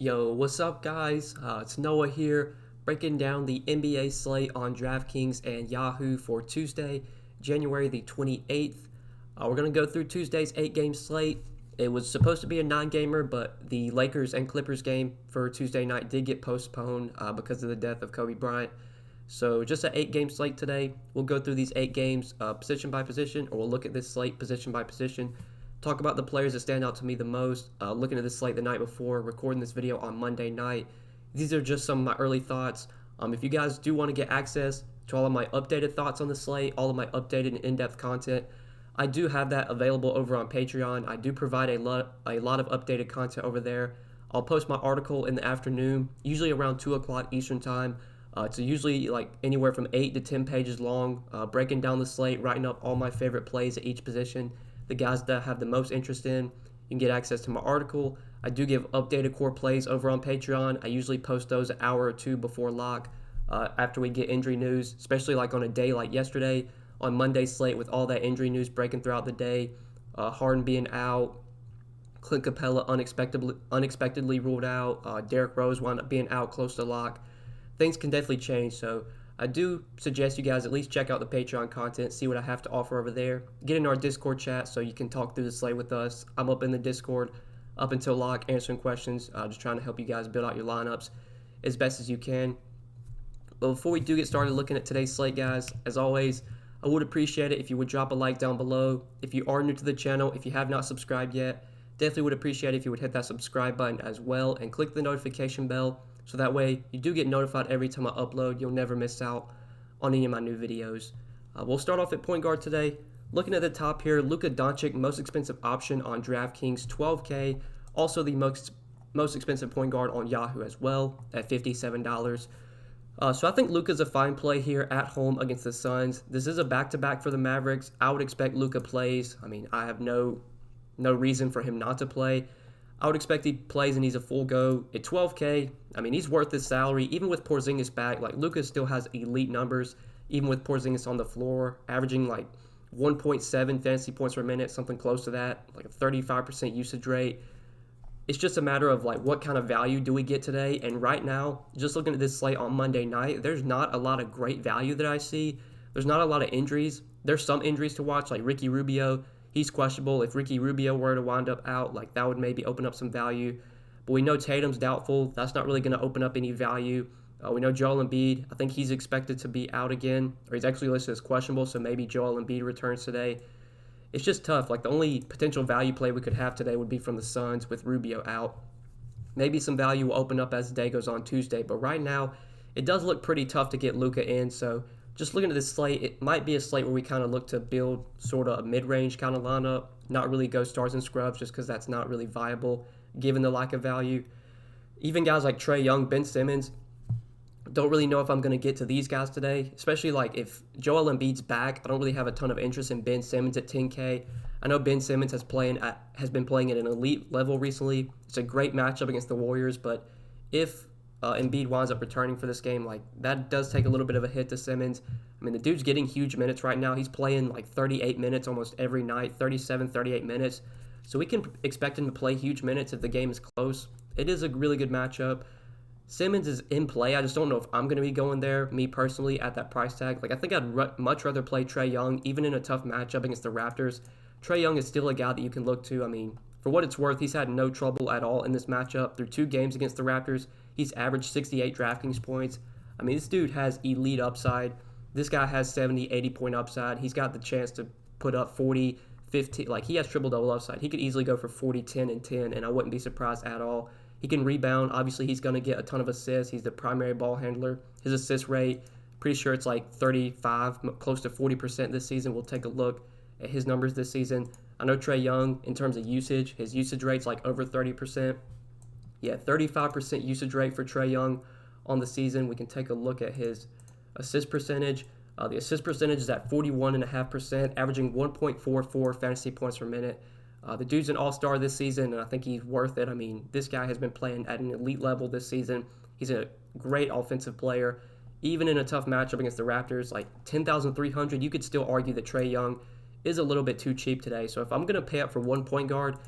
Yo, what's up, guys? It's Noah here, breaking down the NBA slate on Draftkings and Yahoo for Tuesday, January the 28th. We're going to go through Tuesday's 8-game slate. It was supposed to be a 9-gamer, but the Lakers and Clippers game for Tuesday night did get postponed because of the death of Kobe Bryant. So just an 8-game slate today. We'll go through these 8 games position by position, or we'll look at this slate position by position, talk about the players that stand out to me the most, looking at this slate the night before, recording this video on Monday night. These are just some of my early thoughts. If you guys do want to get access to all of my updated thoughts on the slate, all of my updated and in-depth content, I do have that available over on Patreon. I do provide a lot of updated content over there. I'll post my article in the afternoon, usually around 2 o'clock Eastern Time. It's usually like anywhere from 8 to 10 pages long, breaking down the slate, writing up all my favorite plays at each position, the guys that I have the most interest in. You can get access to my article. I do give updated core plays over on Patreon. I usually post those an hour or two before lock after we get injury news, especially like on a day like yesterday on Monday's slate with all that injury news breaking throughout the day. Harden being out, Clint Capella unexpectedly ruled out, Derrick Rose wound up being out close to lock. Things can definitely change, so I do suggest you guys at least check out the Patreon content, see what I have to offer over there. Get in our Discord chat so you can talk through the slate with us. I'm up in the Discord up until lock, answering questions, just trying to help you guys build out your lineups as best as you can. But before we do get started looking at today's slate, guys, as always, I would appreciate it if you would drop a like down below. If you are new to the channel, if you have not subscribed yet, definitely would appreciate it if you would hit that subscribe button as well and click the notification bell, so that way you do get notified every time I upload. You'll never miss out on any of my new videos. We'll start off at point guard today. Looking at the top here, Luka Doncic, most expensive option on DraftKings, $12K. Also the most expensive point guard on Yahoo as well at $57. So I think Luka's a fine play here at home against the Suns. This is a back-to-back for the Mavericks. I would expect Luka plays. I mean, I have no reason for him not to play. I would expect he plays and he's a full go at 12K. I mean, he's worth his salary. Even with Porzingis back, like Luka still has elite numbers, even with Porzingis on the floor, averaging like 1.7 fantasy points per minute, something close to that, like a 35% usage rate. It's just a matter of like what kind of value do we get today. And right now, just looking at this slate on Monday night, there's not a lot of great value that I see. There's not a lot of injuries. There's some injuries to watch, like Ricky Rubio. He's questionable. If Ricky Rubio were to wind up out, like that would maybe open up some value. But we know Tatum's doubtful. That's not really going to open up any value. We know Joel Embiid. I think he's expected to be out again, or he's actually listed as questionable, so maybe Joel Embiid returns today. It's just tough. Like the only potential value play we could have today would be from the Suns with Rubio out. Maybe some value will open up as the day goes on Tuesday, but right now it does look pretty tough to get Luka in, so just looking at this slate, it might be a slate where we kind of look to build sort of a mid-range kind of lineup, not really go stars and scrubs just because that's not really viable given the lack of value. Even guys like Trae Young, Ben Simmons, don't really know if I'm going to get to these guys today, especially like if Joel Embiid's back. I don't really have a ton of interest in Ben Simmons at 10K. I know Ben Simmons has been playing at an elite level recently. It's a great matchup against the Warriors, but if Embiid winds up returning for this game, like that does take a little bit of a hit to Simmons. I mean, the dude's getting huge minutes right now. He's playing like 38 minutes almost every night, 37, 38 minutes. So we can expect him to play huge minutes if the game is close. It is a really good matchup. Simmons is in play. I just don't know if I'm going to be going there, me personally, at that price tag. Like I think I'd much rather play Trae Young, even in a tough matchup against the Raptors. Trae Young is still a guy that you can look to. I mean, for what it's worth, he's had no trouble at all in this matchup. Through 2 games against the Raptors, he's averaged 68 DraftKings points. I mean, this dude has elite upside. This guy has 70, 80 point upside. He's got the chance to put up 40, 50. Like, he has triple-double upside. He could easily go for 40, 10, and 10, and I wouldn't be surprised at all. He can rebound. Obviously, he's going to get a ton of assists. He's the primary ball handler. His assist rate, pretty sure it's like 35, close to 40% this season. We'll take a look at his numbers this season. I know Trae Young, in terms of usage, his usage rate's like over 30%. Yeah, 35% usage rate for Trae Young on the season. We can take a look at his assist percentage. The assist percentage is at 41.5%, averaging 1.44 fantasy points per minute. The dude's an all-star this season, and I think he's worth it. I mean, this guy has been playing at an elite level this season. He's a great offensive player. Even in a tough matchup against the Raptors, like 10,300, you could still argue that Trae Young is a little bit too cheap today. So if I'm going to pay up for one point guard,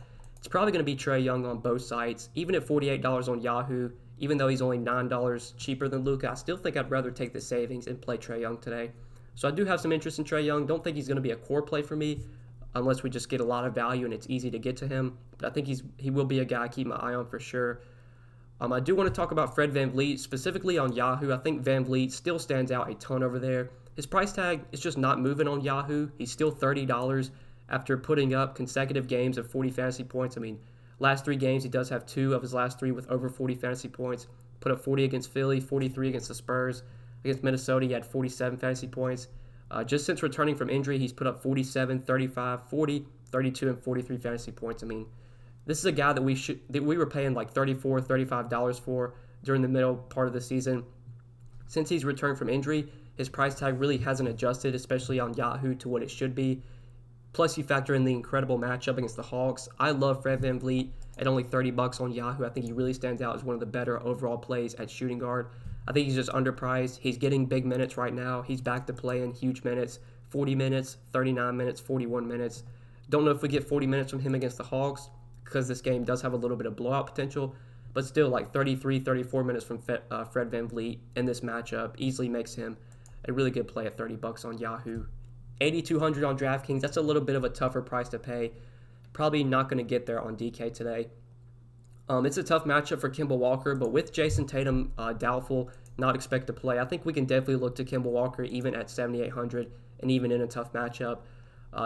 It's probably going to be Trae Young on both sites. Even at $48 on Yahoo, even though he's only $9 cheaper than Luka, I still think I'd rather take the savings and play Trae Young today. So I do have some interest in Trae Young. Don't think he's going to be a core play for me unless we just get a lot of value and it's easy to get to him. But I think he will be a guy I keep my eye on for sure. I do want to talk about Fred VanVleet, specifically on Yahoo. I think VanVleet still stands out a ton over there. His price tag is just not moving on Yahoo. He's still $30 after putting up consecutive games of 40 fantasy points. I mean, last 3 games, he does have 2 of his last 3 with over 40 fantasy points. Put up 40 against Philly, 43 against the Spurs. Against Minnesota, he had 47 fantasy points. Just since returning from injury, he's put up 47, 35, 40, 32, and 43 fantasy points. I mean, this is a guy that we were paying like $34, $35 for during the middle part of the season. Since he's returned from injury, his price tag really hasn't adjusted, especially on Yahoo, to what it should be. Plus, you factor in the incredible matchup against the Hawks. I love Fred VanVleet at only $30 on Yahoo. I think he really stands out as one of the better overall plays at shooting guard. I think he's just underpriced. He's getting big minutes right now. He's back to playing huge minutes, 40 minutes, 39 minutes, 41 minutes. Don't know if we get 40 minutes from him against the Hawks because this game does have a little bit of blowout potential, but still like 33, 34 minutes from Fred VanVleet in this matchup easily makes him a really good play at $30 on Yahoo. 8,200 on Draftkings, that's a little bit of a tougher price to pay. Probably not going to get there on DK today. It's a tough matchup for Kemba Walker, but with Jason Tatum doubtful, not expect to play, I think we can definitely look to Kemba Walker even at 7,800 and even in a tough matchup.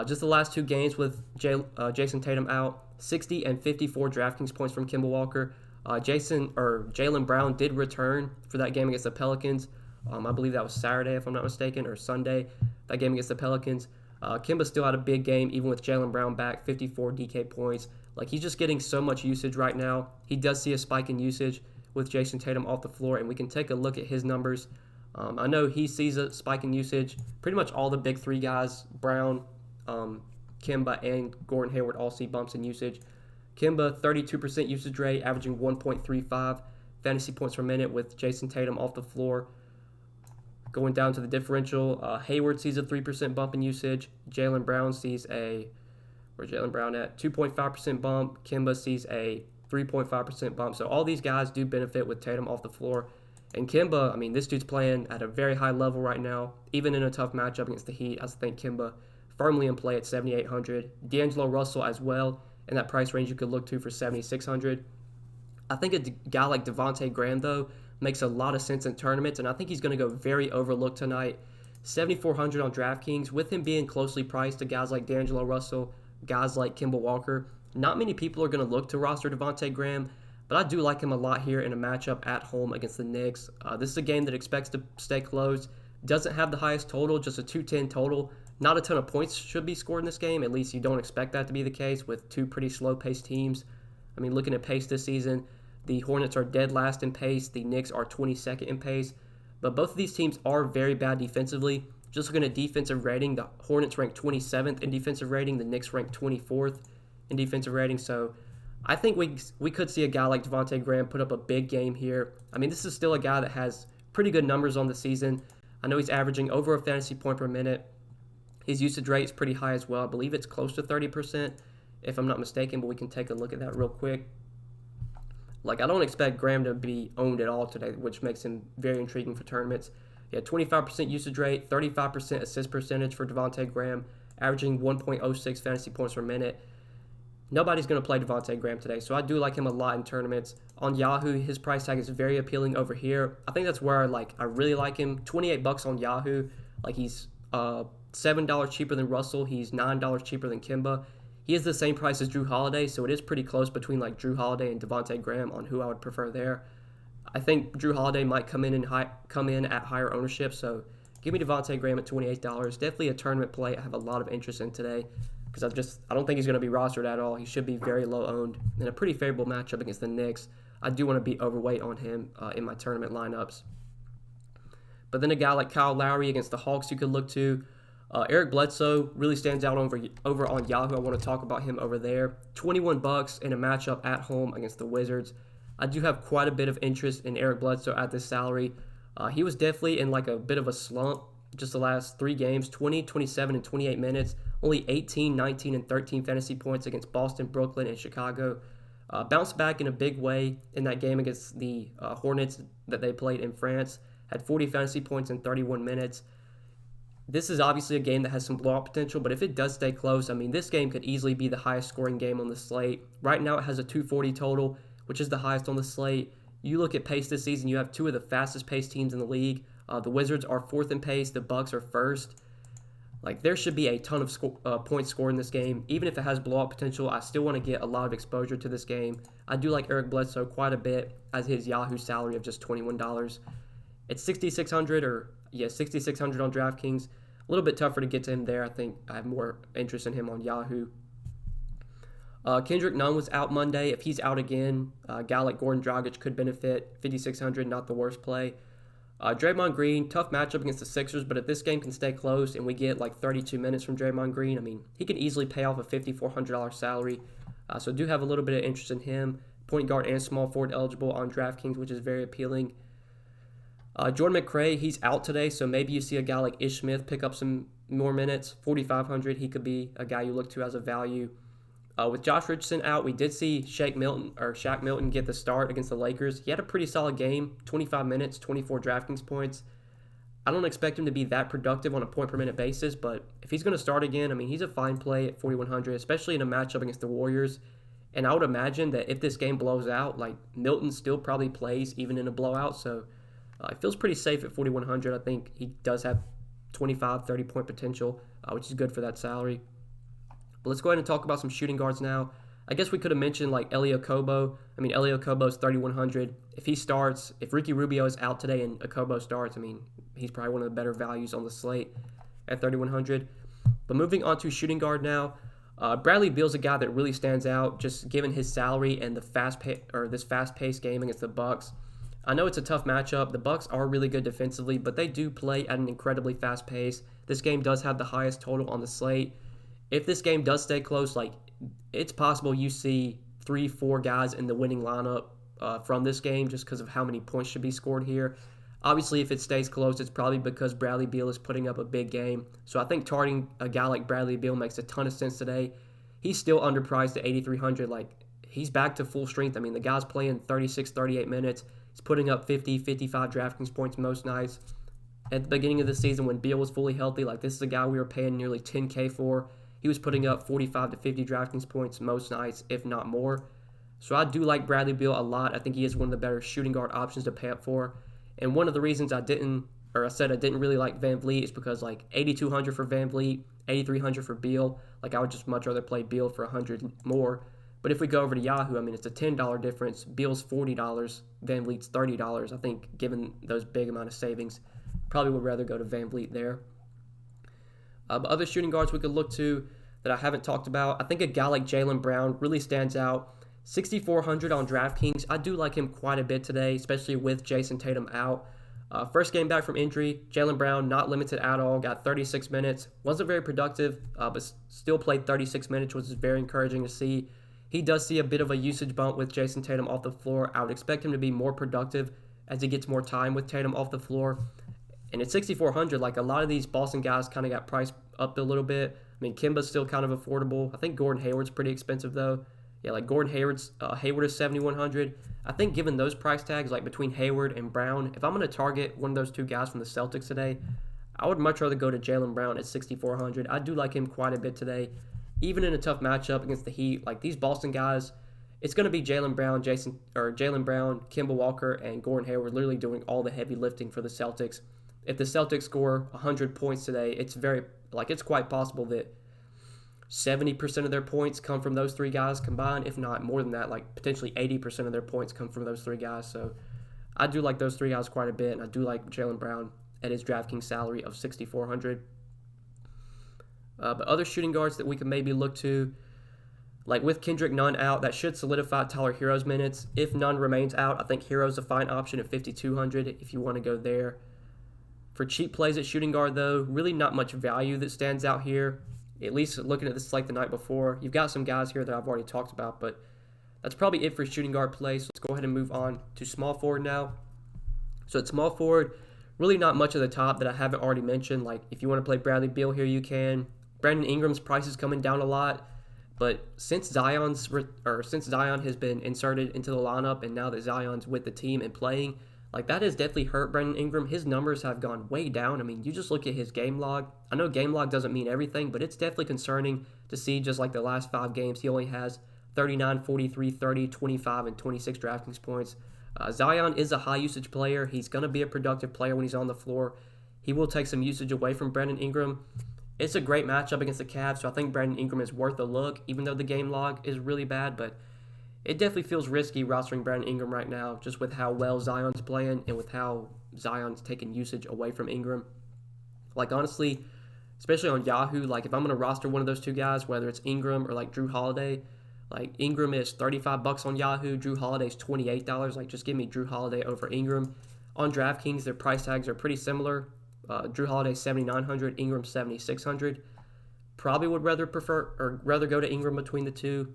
Just the last 2 games with Jason Tatum out, 60 and 54 Draftkings points from Kemba Walker. Jaylen Brown did return for that game against the Pelicans. I believe that was Saturday, if I'm not mistaken, or Sunday, that game against the Pelicans. Kemba still had a big game, even with Jaylen Brown back, 54 DK points. Like, he's just getting so much usage right now. He does see a spike in usage with Jason Tatum off the floor, and we can take a look at his numbers. I know he sees a spike in usage. Pretty much all the big 3 guys, Brown, Kemba, and Gordon Hayward, all see bumps in usage. Kemba, 32% usage rate, averaging 1.35 fantasy points per minute with Jason Tatum off the floor. Going down to the differential, Hayward sees a 3% bump in usage. Jaylen Brown sees where's Jaylen Brown at? 2.5% bump. Kemba sees a 3.5% bump. So all these guys do benefit with Tatum off the floor. And Kemba, I mean, this dude's playing at a very high level right now. Even in a tough matchup against the Heat, I think Kemba firmly in play at 7,800. D'Angelo Russell as well in that price range you could look to for 7,600. I think a guy like Devontae Graham, though, makes a lot of sense in tournaments, and I think he's going to go very overlooked tonight. 7,400 on DraftKings. With him being closely priced to guys like D'Angelo Russell, guys like Kemba Walker, not many people are going to look to roster Devontae Graham, but I do like him a lot here in a matchup at home against the Knicks. This is a game that expects to stay close. Doesn't have the highest total, just a 210 total. Not a ton of points should be scored in this game. At least you don't expect that to be the case with 2 pretty slow-paced teams. I mean, looking at pace this season, the Hornets are dead last in pace. The Knicks are 22nd in pace. But both of these teams are very bad defensively. Just looking at defensive rating, the Hornets rank 27th in defensive rating. The Knicks rank 24th in defensive rating. So I think we could see a guy like Devontae Graham put up a big game here. I mean, this is still a guy that has pretty good numbers on the season. I know he's averaging over a fantasy point per minute. His usage rate is pretty high as well. I believe it's close to 30%, if I'm not mistaken, but we can take a look at that real quick. Like, I don't expect Graham to be owned at all today, which makes him very intriguing for tournaments. He had 25% usage rate, 35% assist percentage for Devontae Graham, averaging 1.06 fantasy points per minute. Nobody's going to play Devontae Graham today, so I do like him a lot in tournaments. On Yahoo, his price tag is very appealing over here. I think that's where I really like him. $28 on Yahoo. Like, he's $7 cheaper than Russell. He's $9 cheaper than Kemba. He is the same price as Drew Holiday, so it is pretty close between like Drew Holiday and Devontae Graham on who I would prefer there. I think Drew Holiday might come in at higher ownership, so give me Devontae Graham at $28. Definitely a tournament play I have a lot of interest in today because I don't think he's going to be rostered at all. He should be very low owned in a pretty favorable matchup against the Knicks. I do want to be overweight on him in my tournament lineups. But then a guy like Kyle Lowry against the Hawks you could look to. Eric Bledsoe really stands out over on Yahoo. I want to talk about him over there. $21 in a matchup at home against the Wizards. I do have quite a bit of interest in Eric Bledsoe at this salary. He was definitely in like a bit of a slump just the last 3 games, 20, 27, and 28 minutes. only 18, 19, and 13 fantasy points against Boston, Brooklyn, and Chicago. Bounced back in a big way in that game against the Hornets that they played in France. Had 40 fantasy points in 31 minutes. This is obviously a game that has some blowout potential, but if it does stay close, I mean, this game could easily be the highest scoring game on the slate. Right now, it has a 240 total, which is the highest on the slate. You look at pace this season, you have two of the fastest paced teams in the league. The Wizards are fourth in pace, the Bucks are first. Like, there should be a ton of points scored in this game. Even if it has blowout potential, I still want to get a lot of exposure to this game. I do like Eric Bledsoe quite a bit as his Yahoo salary of just $21. It's 6,600 6,600 on DraftKings. A little bit tougher to get to him there. I think I have more interest in him on Yahoo. Kendrick Nunn was out Monday. If he's out again, a guy like Goran Dragic could benefit. 5,600, not the worst play. Draymond Green, tough matchup against the Sixers, but if this game can stay close and we get like 32 minutes from Draymond Green, I mean, he can easily pay off a $5,400 salary. So I do have a little bit of interest in him. Point guard and small forward eligible on DraftKings, which is very appealing. Jordan McRae, he's out today, so maybe you see a guy like Ish Smith pick up some more minutes. 4,500, he could be a guy you look to as a value. With Josh Richardson out, we did see Shaq Milton get the start against the Lakers. He had a pretty solid game, 25 minutes, 24 DraftKings points. I don't expect him to be that productive on a point-per-minute basis, but if he's going to start again, I mean, he's a fine play at 4,100, especially in a matchup against the Warriors. And I would imagine that if this game blows out, like, Milton still probably plays even in a blowout, so it feels pretty safe at 4,100. I think he does have 25, 30-point potential, which is good for that salary. But let's go ahead and talk about some shooting guards now. I guess we could have mentioned like Elie Okobo. I mean, Elie Okobo is 3,100. If he starts, if Ricky Rubio is out today and Okobo starts, I mean, he's probably one of the better values on the slate at 3,100. But moving on to shooting guard now, Bradley Beal's a guy that really stands out, just given his salary and the this fast-paced game against the Bucks. I know it's a tough matchup. The Bucks are really good defensively, but they do play at an incredibly fast pace. This game does have the highest total on the slate. If this game does stay close, like, it's possible you see 3-4 guys in the winning lineup from this game just because of how many points should be scored here. Obviously, if it stays close, it's probably because Bradley Beal is putting up a big game. So I think targeting a guy like Bradley Beal makes a ton of sense today. He's still underpriced at 8,300. Like, he's back to full strength. I mean, the guy's playing 36, 38 minutes. He's putting up 50, 55 DraftKings points most nights. At the beginning of the season when Beal was fully healthy, like, this is a guy we were paying nearly $10K for. He was putting up 45 to 50 DraftKings points most nights, if not more. So I do like Bradley Beal a lot. I think he is one of the better shooting guard options to pay up for. And one of the reasons I didn't really like Van Vliet is because, like, 8,200 for Van Vliet, 8,300 for Beal. Like, I would just much rather play Beal for 100 more. But if we go over to Yahoo, I mean, it's a $10 difference. Beal's $40, Van Vliet's $30. I think given those big amount of savings, probably would rather go to Van Vliet there. But other shooting guards we could look to that I haven't talked about, I think a guy like Jaylen Brown really stands out. 6,400 on DraftKings. I do like him quite a bit today, especially with Jason Tatum out. First game back from injury, Jaylen Brown not limited at all, got 36 minutes. Wasn't very productive, but still played 36 minutes, which is very encouraging to see. He does see a bit of a usage bump with Jason Tatum off the floor. I would expect him to be more productive as he gets more time with Tatum off the floor. And at 6,400, like, a lot of these Boston guys kind of got priced up a little bit. I mean, Kemba's still kind of affordable. I think Gordon Hayward's pretty expensive, though. Yeah, like Gordon Hayward is 7,100. I think given those price tags, like between Hayward and Brown, if I'm going to target one of those two guys from the Celtics today, I would much rather go to Jaylen Brown at 6,400. I do like him quite a bit today. Even in a tough matchup against the Heat, like these Boston guys, it's going to be Jaylen Brown, Kemba Walker, and Gordon Hayward literally doing all the heavy lifting for the Celtics. If the Celtics score 100 points today, it's quite possible that 70% of their points come from those three guys combined, if not more than that, like potentially 80% of their points come from those three guys. So I do like those three guys quite a bit, and I do like Jaylen Brown at his DraftKings salary of 6,400. But other shooting guards that we could maybe look to, like with Kendrick Nunn out, that should solidify Tyler Hero's minutes. If Nunn remains out, I think Hero's a fine option at 5,200 if you want to go there. For cheap plays at shooting guard, though, really not much value that stands out here, at least looking at this like the night before. You've got some guys here that I've already talked about, but that's probably it for shooting guard plays. So let's go ahead and move on to small forward now. So at small forward, really not much at the top that I haven't already mentioned. Like if you want to play Bradley Beal here, you can. Brandon Ingram's price is coming down a lot, but since Zion has been inserted into the lineup, and now that Zion's with the team and playing, like that has definitely hurt Brandon Ingram. His numbers have gone way down. I mean, you just look at his game log. I know game log doesn't mean everything, but it's definitely concerning to see just like the last 5 games. He only has 39, 43, 30, 25, and 26 DraftKings points. Zion is a high usage player. He's going to be a productive player when he's on the floor. He will take some usage away from Brandon Ingram. It's a great matchup against the Cavs, so I think Brandon Ingram is worth a look, even though the game log is really bad. But it definitely feels risky rostering Brandon Ingram right now, just with how well Zion's playing and with how Zion's taking usage away from Ingram. Like, honestly, especially on Yahoo, like if I'm going to roster one of those two guys, whether it's Ingram or like Drew Holiday, like Ingram is $35 on Yahoo, Drew Holiday's $28. Like, just give me Drew Holiday over Ingram. On DraftKings, their price tags are pretty similar. Drew Holiday $7,900, Ingram $7,600. Probably would rather go to Ingram between the two,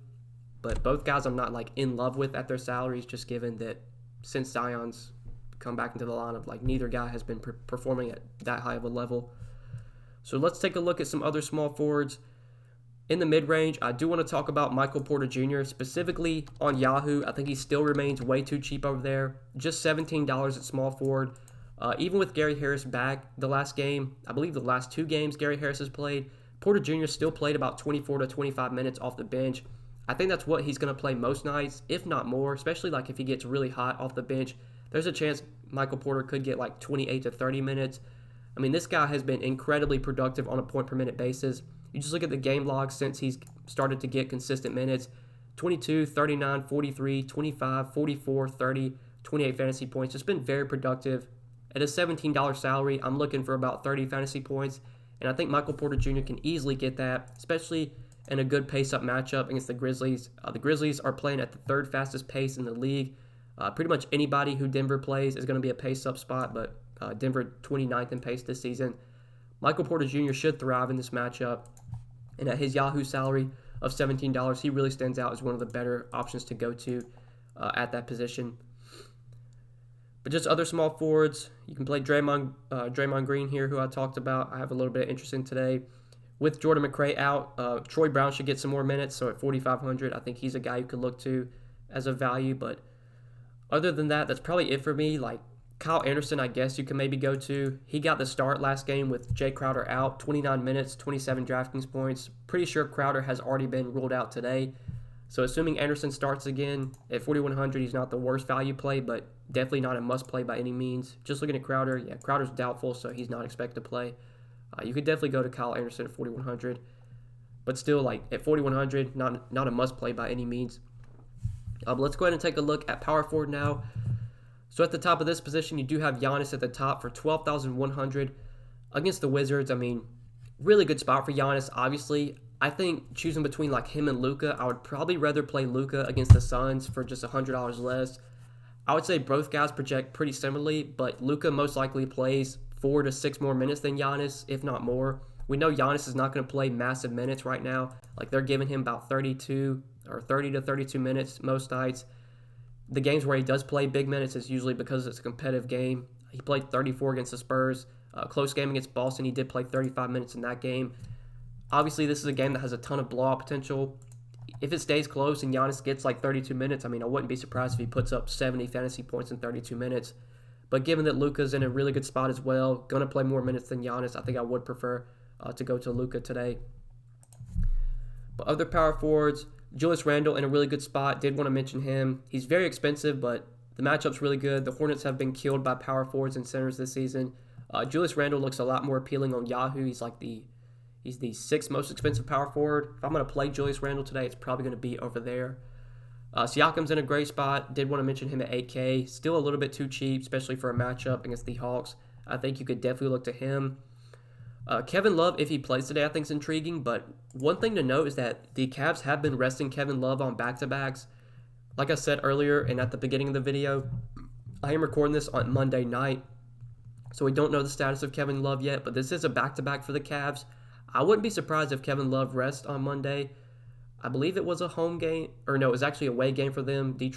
but both guys I'm not like in love with at their salaries, just given that since Zion's come back into the lineup, like neither guy has been performing at that high of a level. So let's take a look at some other small forwards. In the mid-range, I do want to talk about Michael Porter Jr., specifically on Yahoo. I think he still remains way too cheap over there. Just $17 at small forward. Even with Gary Harris back the last game, I believe the last 2 games Gary Harris has played, Porter Jr. still played about 24 to 25 minutes off the bench. I think that's what he's going to play most nights, if not more, especially like if he gets really hot off the bench. There's a chance Michael Porter could get like 28 to 30 minutes. I mean, this guy has been incredibly productive on a point-per-minute basis. You just look at the game log since he's started to get consistent minutes. 22, 39, 43, 25, 44, 30, 28 fantasy points. It's been very productive. At a $17 salary, I'm looking for about 30 fantasy points, and I think Michael Porter Jr. can easily get that, especially in a good pace-up matchup against the Grizzlies. The Grizzlies are playing at the 3rd fastest pace in the league. Pretty much anybody who Denver plays is going to be a pace-up spot, but Denver 29th in pace this season. Michael Porter Jr. should thrive in this matchup, and at his Yahoo salary of $17, he really stands out as one of the better options to go to at that position. But just other small forwards, you can play Draymond Green here, who I talked about. I have a little bit of interest in today. With Jordan McRae out, Troy Brown should get some more minutes, so at $4,500, I think he's a guy you could look to as a value. But other than that, that's probably it for me. Like Kyle Anderson, I guess you can maybe go to. He got the start last game with Jay Crowder out, 29 minutes, 27 DraftKings points. Pretty sure Crowder has already been ruled out today. So assuming Anderson starts again at $4,100, he's not the worst value play, but definitely not a must play by any means. Just looking at Crowder, yeah, Crowder's doubtful, so he's not expected to play. You could definitely go to Kyle Anderson at $4,100, but still, like at $4,100, not a must play by any means. But let's go ahead and take a look at power forward now. So at the top of this position, you do have Giannis at the top for $12,100 against the Wizards. I mean, really good spot for Giannis, obviously. I think choosing between like him and Luka, I would probably rather play Luka against the Suns for just $100 less. I would say both guys project pretty similarly, but Luka most likely plays 4 to 6 more minutes than Giannis, if not more. We know Giannis is not going to play massive minutes right now. Like they're giving him about 32 or 30 to 32 minutes most nights. The games where he does play big minutes is usually because it's a competitive game. He played 34 against the Spurs. Close game against Boston, he did play 35 minutes in that game. Obviously, this is a game that has a ton of blowout potential. If it stays close and Giannis gets like 32 minutes, I mean, I wouldn't be surprised if he puts up 70 fantasy points in 32 minutes. But given that Luka's in a really good spot as well, going to play more minutes than Giannis, I think I would prefer to go to Luka today. But other power forwards, Julius Randle in a really good spot. Did want to mention him. He's very expensive, but the matchup's really good. The Hornets have been killed by power forwards and centers this season. Julius Randle looks a lot more appealing on Yahoo. He's the 6th most expensive power forward. If I'm going to play Julius Randle today, it's probably going to be over there. Siakam's in a great spot. Did want to mention him at $8K. Still a little bit too cheap, especially for a matchup against the Hawks. I think you could definitely look to him. Kevin Love, if he plays today, I think is intriguing. But one thing to note is that the Cavs have been resting Kevin Love on back-to-backs. Like I said earlier and at the beginning of the video, I am recording this on Monday night. So we don't know the status of Kevin Love yet, but this is a back-to-back for the Cavs. I wouldn't be surprised if Kevin Love rests on Monday. I believe it was a home game, or no, it was actually a away game for them. They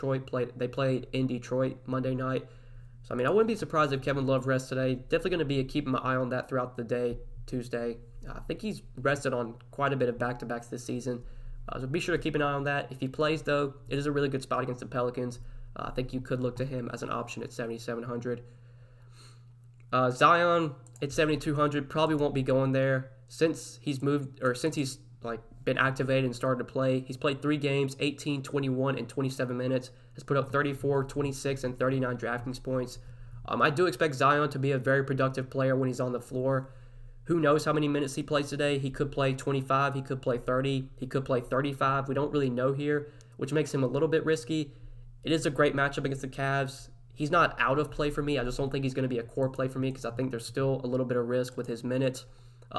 played in Detroit Monday night. So, I mean, I wouldn't be surprised if Kevin Love rests today. Definitely going to be keeping my eye on that throughout the day. Tuesday. I think he's rested on quite a bit of back-to-backs this season. So be sure to keep an eye on that. If he plays, though, it is a really good spot against the Pelicans. I think you could look to him as an option at 7,700. Zion at 7,200 probably won't be going there since he's been activated and started to play. He's played 3 games, 18, 21, and 27 minutes. Has put up 34, 26, and 39 Draftkings points. I do expect Zion to be a very productive player when he's on the floor. Who knows how many minutes he plays today? He could play 25, he could play 30, he could play 35. We don't really know here, which makes him a little bit risky. It is a great matchup against the Cavs. He's not out of play for me. I just don't think he's going to be a core play for me because I think there's still a little bit of risk with his minutes.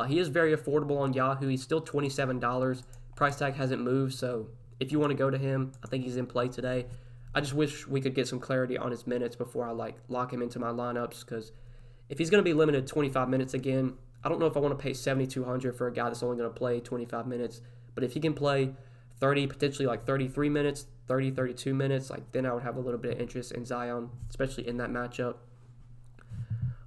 He is very affordable on Yahoo. He's still $27. Price tag hasn't moved, so if you want to go to him, I think he's in play today. I just wish we could get some clarity on his minutes before I lock him into my lineups, because if he's going to be limited 25 minutes again, I don't know if I want to pay $7,200 for a guy that's only going to play 25 minutes. But if he can play 30, potentially 33 minutes, 30, 32 minutes, then I would have a little bit of interest in Zion, especially in that matchup.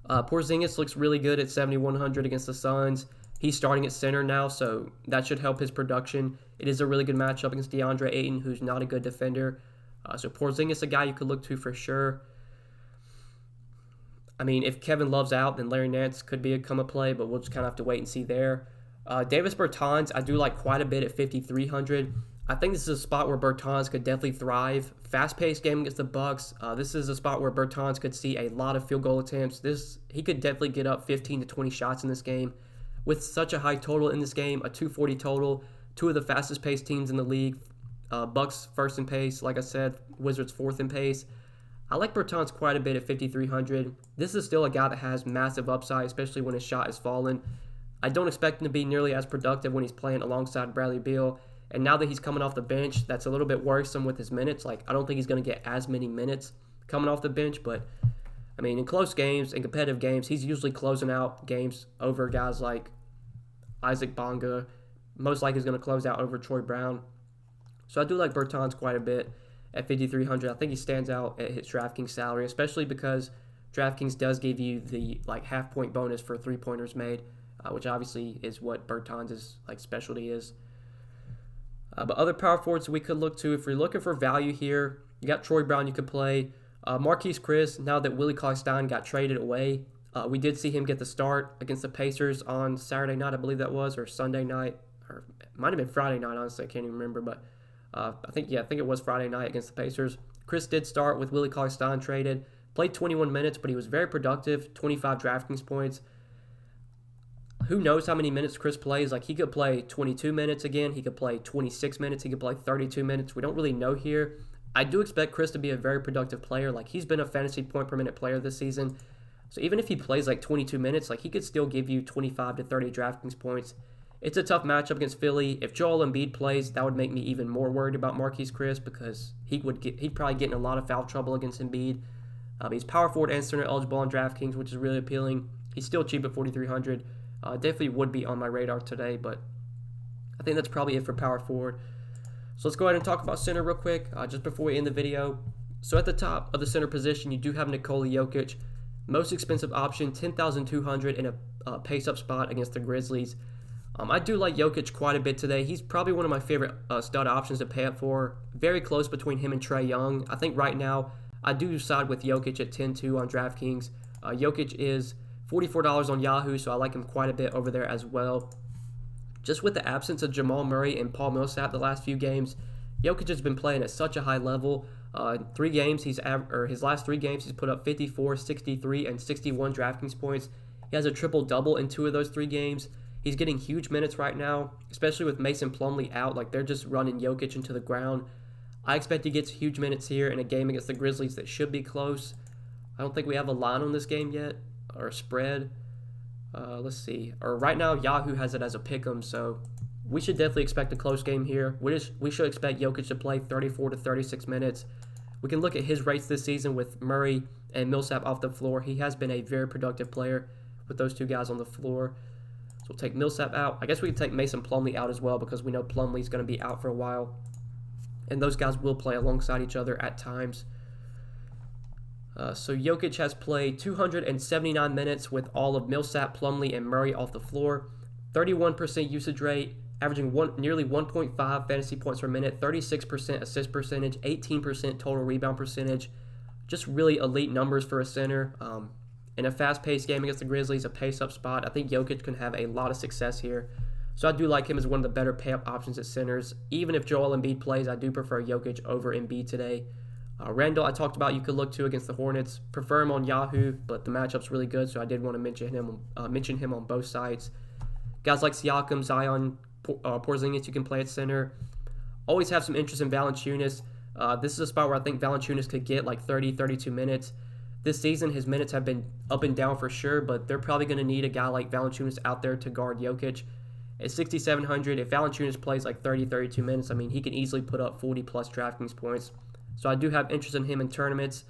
Porzingis looks really good at 7,100 against the Suns. He's starting at center now, so that should help his production. It is a really good matchup against DeAndre Ayton, who's not a good defender. So Porzingis, a guy you could look to for sure. I mean, if Kevin Love's out, then Larry Nance could become a play, but we'll just kind of have to wait and see there. Davis Bertans, I do like quite a bit at 5,300. I think this is a spot where Bertans could definitely thrive. Fast-paced game against the Bucks. This is a spot where Bertans could see a lot of field goal attempts. He could definitely get up 15 to 20 shots in this game. With such a high total in this game, a 240 total, 2 of the fastest-paced teams in the league. Bucks first in pace, like I said. Wizards fourth in pace. I like Bertans quite a bit at 5,300. This is still a guy that has massive upside, especially when his shot is falling. I don't expect him to be nearly as productive when he's playing alongside Bradley Beal. And now that he's coming off the bench, that's a little bit worrisome with his minutes. I don't think he's going to get as many minutes coming off the bench. But, I mean, in close games and competitive games, he's usually closing out games over guys like Isaac Bonga. Most likely he's going to close out over Troy Brown. So I do like Bertans quite a bit at 5,300. I think he stands out at his DraftKings salary, especially because DraftKings does give you the half-point bonus for three-pointers made, which obviously is what Bertans' specialty is. But other power forwards we could look to, if you're looking for value here, you got Troy Brown you could play. Marquise Chris, now that Willie Cauley-Stein got traded away, we did see him get the start against the Pacers on Saturday night, I believe that was, or Sunday night, or it might have been Friday night, honestly, I can't even remember, but I think it was Friday night against the Pacers. Chris did start with Willie Cauley-Stein traded, played 21 minutes, but he was very productive, 25 DraftKings points. Who knows how many minutes Chris plays? He could play 22 minutes again. He could play 26 minutes. He could play 32 minutes. We don't really know here. I do expect Chris to be a very productive player. He's been a fantasy point per minute player this season. So even if he plays 22 minutes, he could still give you 25 to 30 DraftKings points. It's a tough matchup against Philly. If Joel Embiid plays, that would make me even more worried about Marquise Chris because he'd probably get in a lot of foul trouble against Embiid. He's power forward and center eligible on DraftKings, which is really appealing. He's still cheap at 4,300. Definitely would be on my radar today, but I think that's probably it for power forward. So let's go ahead and talk about center real quick, just before we end the video. So at the top of the center position, you do have Nikola Jokic. Most expensive option, $10,200 in a pace-up spot against the Grizzlies. I do like Jokic quite a bit today. He's probably one of my favorite stud options to pay up for. Very close between him and Trae Young. I think right now I do side with Jokic at 10-2 on DraftKings. Jokic is $44 on Yahoo, so I like him quite a bit over there as well. Just with the absence of Jamal Murray and Paul Millsap the last few games, Jokic has been playing at such a high level. His last 3 games, he's put up 54, 63, and 61 DraftKings points. He has a triple-double in 2 of those 3 games. He's getting huge minutes right now, especially with Mason Plumlee out. They're just running Jokic into the ground. I expect he gets huge minutes here in a game against the Grizzlies that should be close. I don't think we have a line on this game yet, or a spread. Let's see. Or right now, Yahoo has it as a pick'em, so we should definitely expect a close game here. We should expect Jokic to play 34 to 36 minutes. We can look at his rates this season with Murray and Millsap off the floor. He has been a very productive player with those 2 guys on the floor. So we'll take Millsap out. I guess we can take Mason Plumlee out as well because we know Plumlee's going to be out for a while. And those guys will play alongside each other at times. So Jokic has played 279 minutes with all of Millsap, Plumlee, and Murray off the floor. 31% usage rate, averaging nearly 1.5 fantasy points per minute, 36% assist percentage, 18% total rebound percentage. Just really elite numbers for a center. In a fast-paced game against the Grizzlies, a pace-up spot, I think Jokic can have a lot of success here. So I do like him as one of the better pay-up options at centers. Even if Joel Embiid plays, I do prefer Jokic over Embiid today. Randall, I talked about you could look to against the Hornets. Prefer him on Yahoo, but the matchup's really good, so I did want to mention him on both sides. Guys like Siakam, Zion, Porzingis, you can play at center. Always have some interest in Valanciunas. This is a spot where I think Valanciunas could get like 30, 32 minutes. This season, his minutes have been up and down for sure, but they're probably going to need a guy like Valanciunas out there to guard Jokic. At 6,700, if Valanciunas plays like 30, 32 minutes, I mean, he can easily put up 40-plus Draftkings points. So I do have interest in him in tournaments.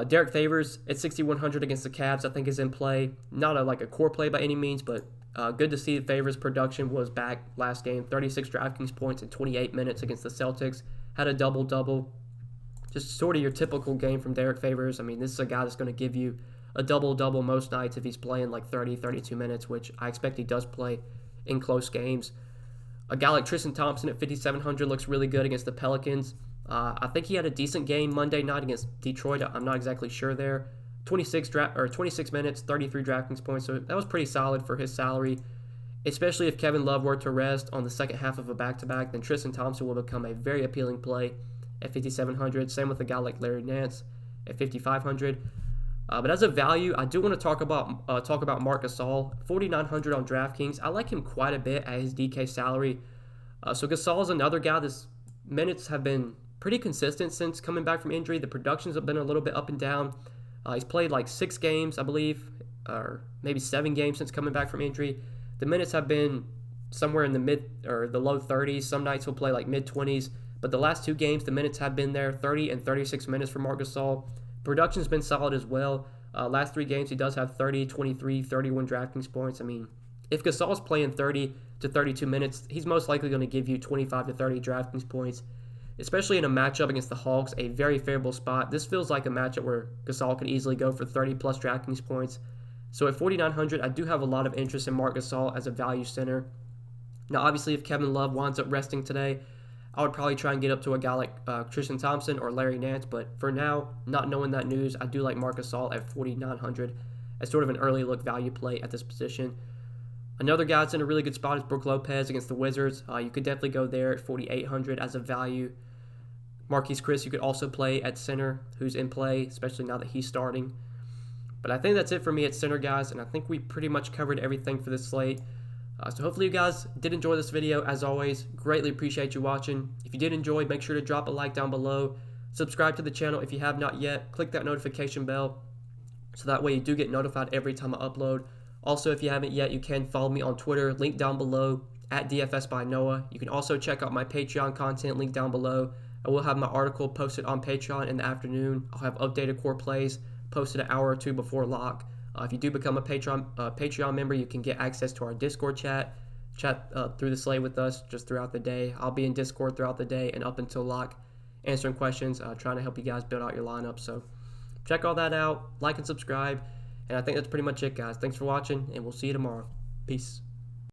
Derek Favors at 6,100 against the Cavs, I think is in play. Not a core play by any means, but good to see Favors' production was back last game. 36 Draftkings points in 28 minutes against the Celtics. Had a double-double. Just sort of your typical game from Derek Favors. I mean, this is a guy that's going to give you a double-double most nights if he's playing like 30, 32 minutes, which I expect he does play in close games. A guy like Tristan Thompson at 5,700 looks really good against the Pelicans. I think he had a decent game Monday night against Detroit. I'm not exactly sure there. 26 minutes, 33 Draftkings points. So that was pretty solid for his salary. Especially if Kevin Love were to rest on the second half of a back-to-back, then Tristan Thompson will become a very appealing play at 5,700. Same with a guy like Larry Nance at 5,500. But as a value, I do want to talk about Marc Gasol, 4,900 on DraftKings. I like him quite a bit at his DK salary. So Gasol is another guy. His minutes have been pretty consistent since coming back from injury. The productions have been a little bit up and down. He's played like 6 games, I believe, or maybe 7 games since coming back from injury. The minutes have been somewhere in the low 30s. Some nights he'll play like mid-20s. But the last 2 games, the minutes have been there, 30 and 36 minutes for Marc Gasol. Production's been solid as well. Last 3 games, he does have 30, 23, 31 DraftKings points. I mean, if Gasol's playing 30 to 32 minutes, he's most likely going to give you 25 to 30 DraftKings points, especially in a matchup against the Hawks, a very favorable spot. This feels like a matchup where Gasol could easily go for 30-plus DraftKings points. So at 4,900, I do have a lot of interest in Marc Gasol as a value center. Now, obviously, if Kevin Love winds up resting today, I would probably try and get up to a guy like Tristan Thompson or Larry Nance. But for now, not knowing that news, I do like Marc Gasol at 4,900 as sort of an early look value play at this position. Another guy that's in a really good spot is Brook Lopez against the Wizards. You could definitely go there at 4,800 as a value. Marquise Chris, you could also play at center, who's in play, especially now that he's starting. But I think that's it for me at center, guys, and I think we pretty much covered everything for this slate. So hopefully you guys did enjoy this video. As always, greatly appreciate you watching. If you did enjoy, make sure to drop a like down below. Subscribe to the channel if you have not yet. Click that notification bell so that way you do get notified every time I upload. Also, if you haven't yet, you can follow me on Twitter, link down below, at DFS by Noah. You can also check out my Patreon content, link down below. I will have my article posted on Patreon in the afternoon. I'll have updated core plays posted an hour or 2 before lock. If you do become a Patreon member, you can get access to our Discord chat through the slate with us just throughout the day. I'll be in Discord throughout the day and up until lock, answering questions, trying to help you guys build out your lineup. So check all that out, like and subscribe, and I think that's pretty much it, guys. Thanks for watching, and we'll see you tomorrow. Peace.